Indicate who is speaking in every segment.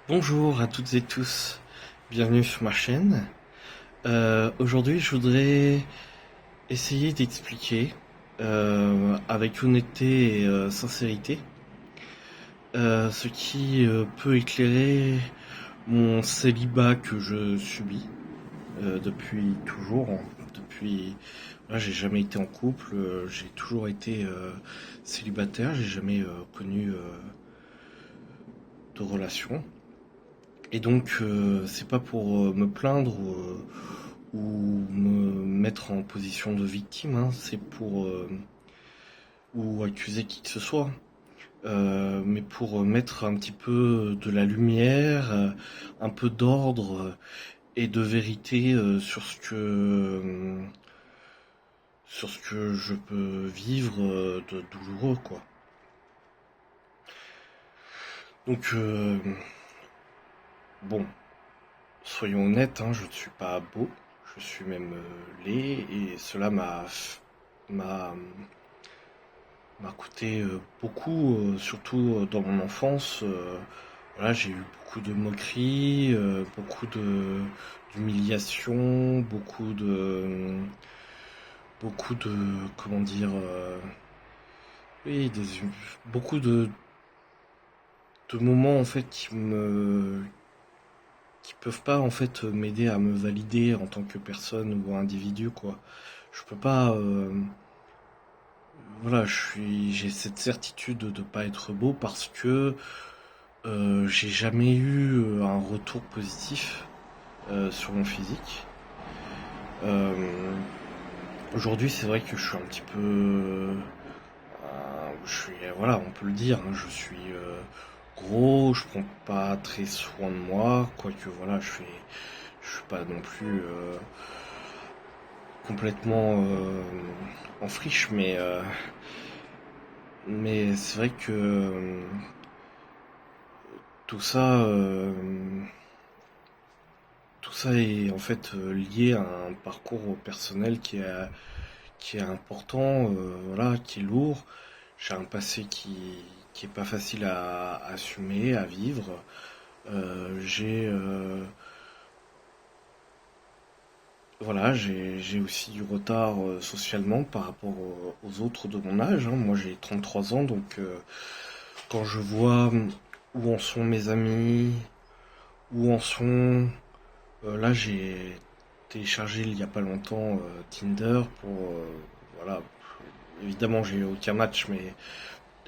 Speaker 1: Bonjour à toutes et tous, bienvenue sur ma chaîne. Aujourd'hui, je voudrais essayer d'expliquer avec honnêteté et sincérité ce qui peut éclairer mon célibat que je subis depuis toujours. Depuis, voilà, j'ai jamais été en couple, j'ai toujours été célibataire, j'ai jamais connu de relation. Et donc, c'est pas pour me plaindre ou me mettre en position de victime, hein, c'est pour ou accuser qui que ce soit, mais pour mettre un petit peu de la lumière, un peu d'ordre et de vérité sur ce que je peux vivre de douloureux, quoi. Donc, bon, soyons honnêtes, hein, je ne suis pas beau, je suis même laid, et cela m'a m'a coûté beaucoup, surtout dans mon enfance. Voilà, j'ai eu beaucoup de moqueries, beaucoup de d'humiliation, beaucoup de, comment dire, oui, beaucoup de moments en fait qui peuvent pas en fait m'aider à me valider en tant que personne ou individu, quoi. Je peux pas, voilà, j'ai cette certitude de pas être beau parce que j'ai jamais eu un retour positif sur mon physique. Euh, Aujourd'hui, c'est vrai que je suis un petit peu, voilà, on peut le dire, hein, je suis gros, je prends pas très soin de moi, quoique voilà, je suis pas non plus complètement en friche, mais c'est vrai que tout ça, tout ça est en fait lié à un parcours personnel qui est important, voilà, qui est lourd. J'ai un passé qui est pas facile à assumer, à vivre. J'ai voilà, j'ai aussi du retard socialement par rapport aux autres de mon âge, hein. Moi j'ai 33 ans, donc quand je vois où en sont mes amis, où en sont... là j'ai téléchargé il y a pas longtemps Tinder pour... voilà, évidemment j'ai aucun match, mais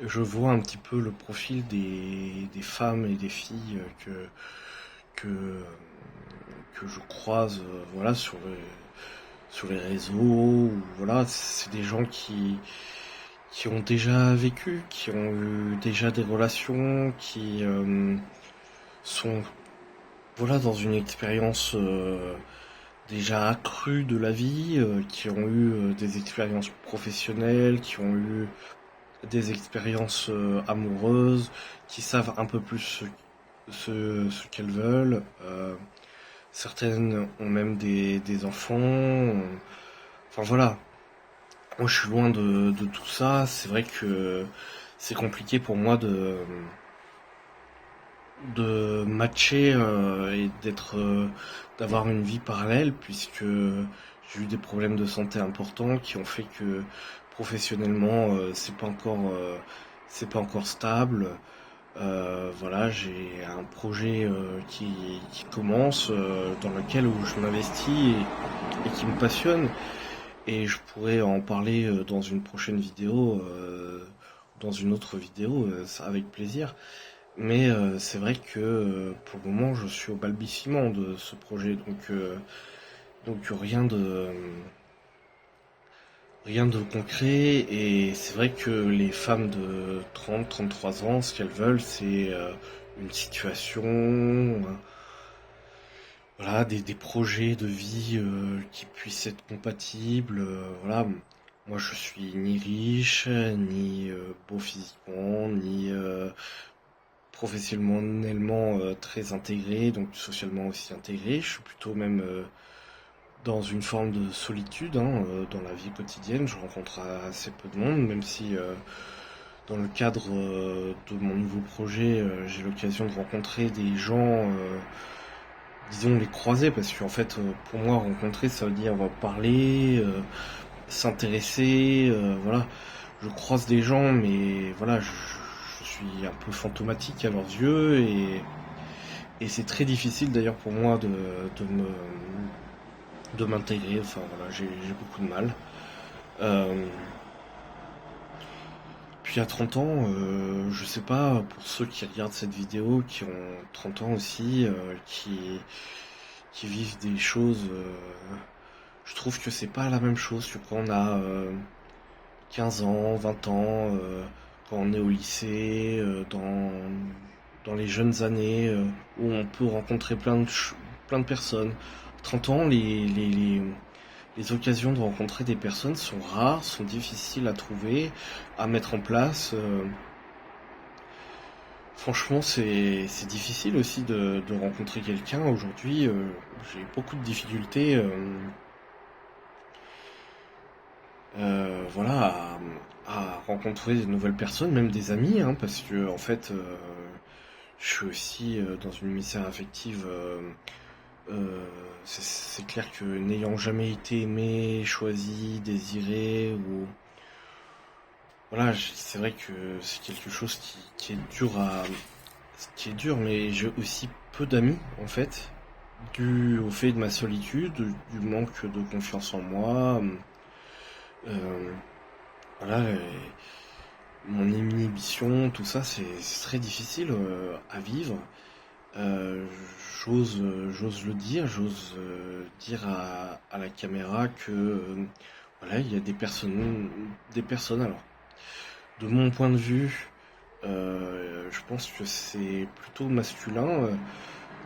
Speaker 1: je vois un petit peu le profil des femmes et des filles que, que je croise voilà, sur les réseaux. Ou, voilà, c'est des gens qui ont déjà vécu, qui ont eu déjà des relations, qui sont voilà, dans une expérience déjà accrue de la vie, qui ont eu des expériences professionnelles, qui ont eu des expériences amoureuses, qui savent un peu plus ce qu'elles veulent. Certaines ont même des enfants. Enfin voilà, moi je suis loin de tout ça. C'est vrai que c'est compliqué pour moi de matcher et d'avoir une vie parallèle puisque j'ai eu des problèmes de santé importants qui ont fait que professionnellement c'est pas encore stable. Voilà, j'ai un projet qui commence, dans lequel où je m'investis et qui me passionne. Et je pourrais en parler dans une prochaine vidéo, dans une autre vidéo, ça, avec plaisir. Mais c'est vrai que pour le moment, je suis au balbutiement de ce projet, donc rien de concret. Et c'est vrai que les femmes de 33 ans, ce qu'elles veulent, c'est une situation, voilà, des projets de vie qui puissent être compatibles. Voilà, moi je suis ni riche, ni beau physiquement, ni professionnellement très intégré, donc socialement aussi intégré. Je suis plutôt même dans une forme de solitude, hein, dans la vie quotidienne. Je rencontre assez peu de monde, même si dans le cadre de mon nouveau projet, j'ai l'occasion de rencontrer des gens, disons les croiser, parce qu'en fait, pour moi, rencontrer, ça veut dire parler, s'intéresser, voilà. Je croise des gens, mais voilà, je suis un peu fantomatique à leurs yeux, et c'est très difficile d'ailleurs pour moi de m'intégrer. Enfin voilà, j'ai beaucoup de mal. Euh, Puis à 30 ans, je sais pas, pour ceux qui regardent cette vidéo, qui ont 30 ans aussi, qui vivent des choses, je trouve que c'est pas la même chose que quand on a 15 ans, 20 ans, quand on est au lycée, dans les jeunes années, où on peut rencontrer plein de personnes. 30 ans, les occasions de rencontrer des personnes sont rares, sont difficiles à trouver, à mettre en place. Franchement, c'est difficile aussi de rencontrer quelqu'un. Aujourd'hui, j'ai beaucoup de difficultés, voilà, à rencontrer de nouvelles personnes, même des amis, hein, parce que en fait, je suis aussi dans une misère affective. C'est clair que n'ayant jamais été aimé, choisi, désiré, ou voilà, c'est vrai que c'est quelque chose qui est dur qui est dur, mais j'ai aussi peu d'amis en fait, dû au fait de ma solitude, du manque de confiance en moi. Euh, voilà, mon inhibition, tout ça, c'est très difficile à vivre. Euh, j'ose le dire, j'ose dire à la caméra que voilà, il y a des personnes. Alors, de mon point de vue, je pense que c'est plutôt masculin.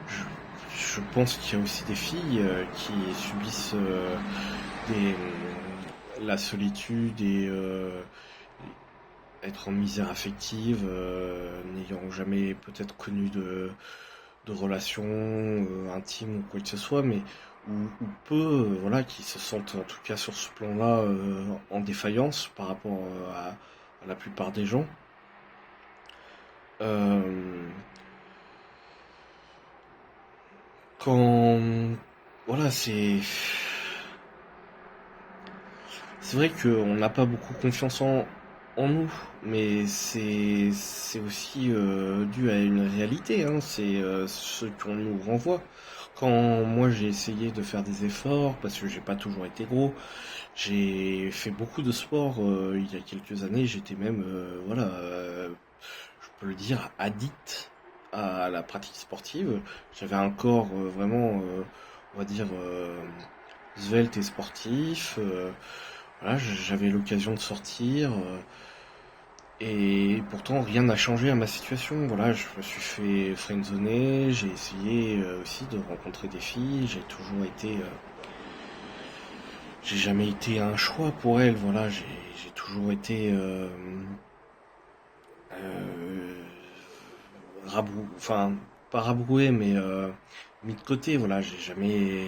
Speaker 1: Je, je pense qu'il y a aussi des filles qui subissent la solitude et être en misère affective, n'ayant jamais peut-être connu de relations intimes ou quoi que ce soit, mais ou peu, voilà, qui se sentent en tout cas sur ce plan-là en défaillance par rapport à la plupart des gens. Euh, quand voilà, c'est vrai qu'on n'a pas beaucoup confiance en nous, mais c'est aussi dû à une réalité, hein, c'est ce qu'on nous renvoie. Quand moi j'ai essayé de faire des efforts, parce que j'ai pas toujours été gros, j'ai fait beaucoup de sport il y a quelques années, j'étais même, voilà, je peux le dire, addict à la pratique sportive. J'avais un corps vraiment, on va dire, svelte et sportif. Voilà, j'avais l'occasion de sortir. Et pourtant, rien n'a changé à ma situation. Voilà, je me suis fait friendzoner, j'ai essayé aussi de rencontrer des filles, j'ai jamais été un choix pour elles. Voilà, j'ai toujours été euh, enfin, pas rabroué, mais mis de côté. Voilà, j'ai jamais,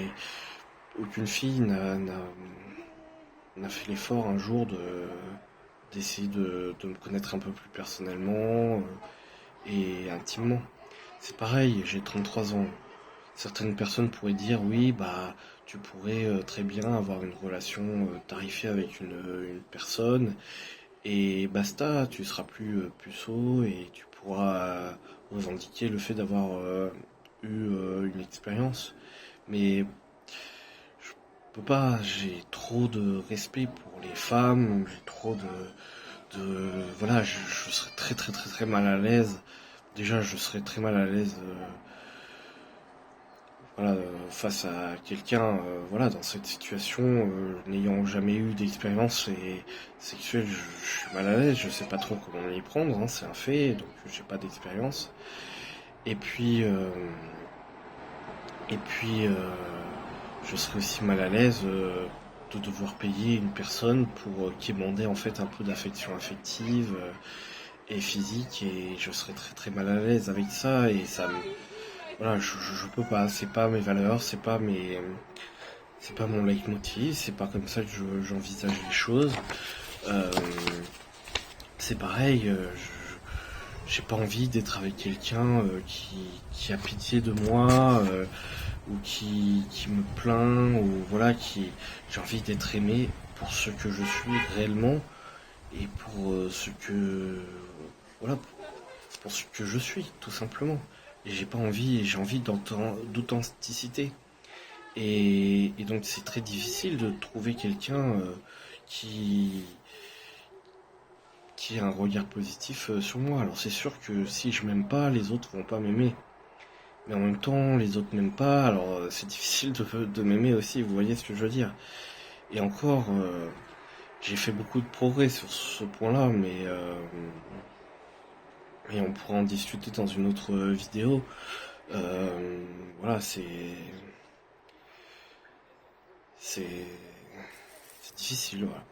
Speaker 1: aucune fille n'a fait l'effort un jour d'essayer de me connaître un peu plus personnellement et intimement. C'est pareil, j'ai 33 ans. Certaines personnes pourraient dire oui, bah tu pourrais très bien avoir une relation tarifée avec une personne et basta, tu seras plus puceau et tu pourras revendiquer le fait d'avoir eu une expérience. Mais je peux pas, j'ai trop de respect pour les femmes, j'ai trop voilà, je serais très mal à l'aise. Déjà, je serais très mal à l'aise voilà, face à quelqu'un voilà, dans cette situation, n'ayant jamais eu d'expérience sexuelle, je suis mal à l'aise, je sais pas trop comment m'y prendre, hein, c'est un fait, donc j'ai pas d'expérience. Et puis, et puis je serais aussi mal à l'aise de devoir payer une personne pour quémander en fait un peu d'affection affective et physique, et je serais très mal à l'aise avec ça, et ça me... Voilà, je peux pas, c'est pas mes valeurs, c'est pas mon leitmotiv, c'est pas comme ça que j'envisage les choses. Euh, c'est pareil, j'ai pas envie d'être avec quelqu'un qui a pitié de moi, ou qui me plaint, ou voilà, j'ai envie d'être aimé pour ce que je suis réellement, et pour ce que, voilà, pour ce que je suis, tout simplement. Et j'ai pas envie, j'ai envie d'authenticité. Et donc c'est très difficile de trouver quelqu'un qui, qui a un regard positif sur moi. Alors c'est sûr que si je m'aime pas, les autres vont pas m'aimer. Mais en même temps, les autres m'aiment pas, alors c'est difficile de m'aimer aussi, vous voyez ce que je veux dire. Et encore, j'ai fait beaucoup de progrès sur ce point-là, mais on pourra en discuter dans une autre vidéo. Voilà, c'est, c'est difficile, voilà.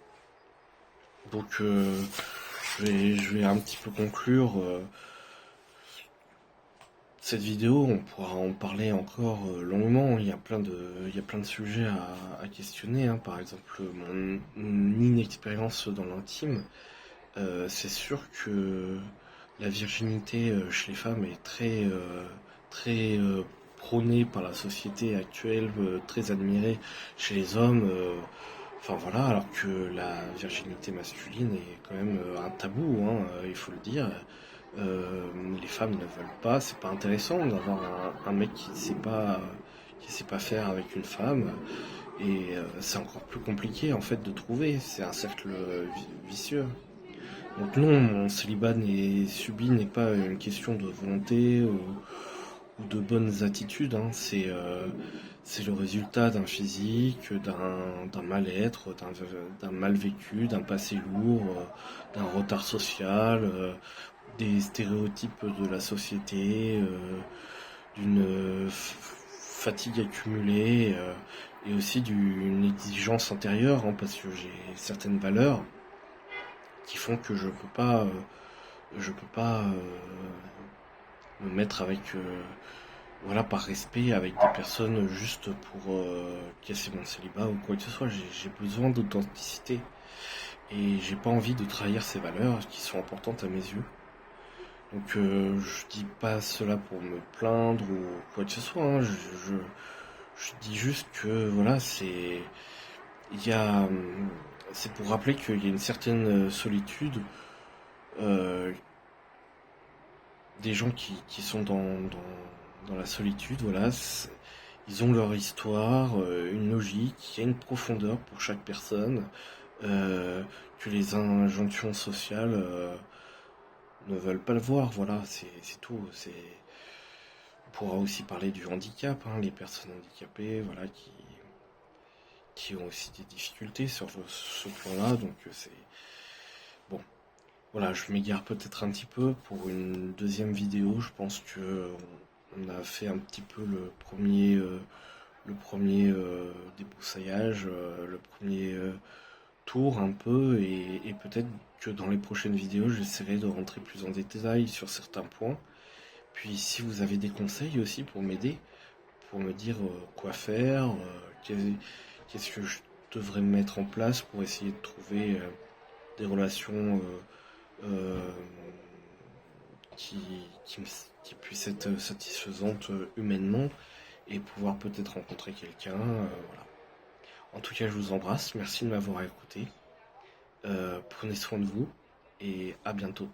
Speaker 1: Donc, je vais un petit peu conclure cette vidéo. On pourra en parler encore longuement. Il y a plein de sujets à questionner, hein. Par exemple, mon inexpérience dans l'intime. C'est sûr que la virginité chez les femmes est très prônée par la société actuelle, très admirée chez les hommes. Enfin voilà, alors que la virginité masculine est quand même un tabou, hein, il faut le dire. Les femmes ne veulent pas, c'est pas intéressant d'avoir un mec qui sait pas faire avec une femme. Et c'est encore plus compliqué en fait de trouver. C'est un cercle vicieux. Donc non, mon célibat n'est subi n'est pas une question de volonté ou de bonnes attitudes, hein. C'est le résultat d'un physique, d'un mal-être, d'un mal vécu, d'un passé lourd, d'un retard social, des stéréotypes de la société, d'une fatigue accumulée, et aussi d'une exigence intérieure, hein, parce que j'ai certaines valeurs qui font que je peux pas me mettre avec, voilà, par respect avec des personnes juste pour casser mon célibat ou quoi que ce soit. J'ai besoin d'authenticité et j'ai pas envie de trahir ces valeurs qui sont importantes à mes yeux. Donc je dis pas cela pour me plaindre ou quoi que ce soit, hein. Je dis juste que voilà, il y a, c'est pour rappeler qu'il y a une certaine solitude, euh, des gens qui sont dans la solitude, voilà, ils ont leur histoire, une logique, il y a une profondeur pour chaque personne, euh, que les injonctions sociales ne veulent pas le voir, voilà, c'est tout. On pourra aussi parler du handicap, hein, les personnes handicapées, voilà, qui ont aussi des difficultés sur ce plan-là, donc c'est bon. Voilà, je m'égare peut-être un petit peu pour une deuxième vidéo. Je pense que on a fait un petit peu le premier débroussaillage, le premier tour un peu, et peut-être que dans les prochaines vidéos, j'essaierai de rentrer plus en détail sur certains points. Puis si vous avez des conseils aussi pour m'aider, pour me dire quoi faire, qu'est-ce que je devrais mettre en place pour essayer de trouver des relations euh, qui, qui, qui puissent être satisfaisantes humainement et pouvoir peut-être rencontrer quelqu'un. Voilà. En tout cas, je vous embrasse. Merci de m'avoir écouté. Prenez soin de vous et à bientôt.